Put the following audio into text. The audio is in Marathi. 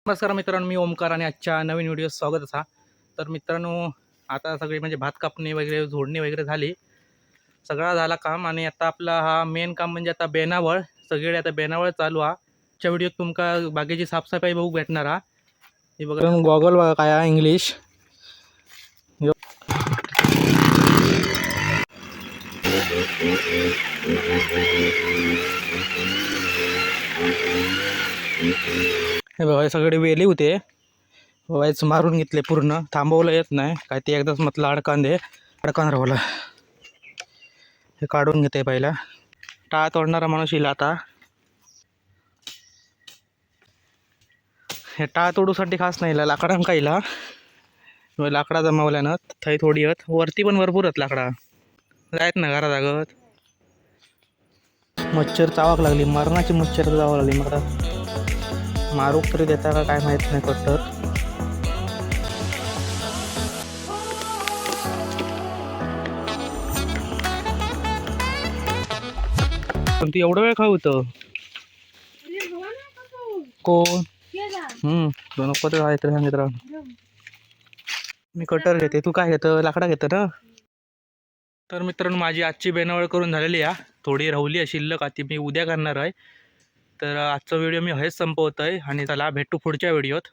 नमस्कार मित्रांनो, मी ओमकार आणि आजच्या नवीन व्हिडिओ स्वागत असा. तर मित्रांनो, आता सगळी म्हणजे भात कापणी वगैरे झोडणी वगैरे झाली, सगळा झाला काम. आणि आता आपला हा मेन काम म्हणजे आता बेनावळ. सगळे आता बेनावळ चालू हा. आजच्या व्हिडिओत तुमका बागेची साफसफाई बघू भेटणार हा. हे बघा गॉगल बघा काय हा इंग्लिश. हे बघा सगळे वेली होते, व्हायच मारून घेतले पूर्ण. थांबवलं येत नाही काय, ते एकदाच म्हटलं अडकान राहलं. हे काढून घेते पहिला. टाळ तोडणारा माणूस येईल आता. हे टाळ तोडूसाठी खास नाही लाकडां कायला लाकडा जमावल्यानं थंय थोडी आहेत, वरती पण भरपूर आहेत लाकडा. जायत ना घरा जागत. मच्छर चावाक लागली, मरणाची मच्छर चावाक लागली. मग मारूक तरी देता का काय माहित नाही. कट्टर पण ती एवढं वेळ खाऊ कोण दोन पत्र आहे तर सांगित राव. मी कटर घेते, तू काय घेतं? लाकडा घेतं ना. तर मित्रांनो, माझी आजची बेनावळ करून झालेली आहे. थोडी राहुली आहे शिल्लक, ती मी उद्या करणार आहे. तर आजचा व्हिडिओ मी हेच संपवत आहे आणि चला भेटू पुढच्या व्हिडिओत.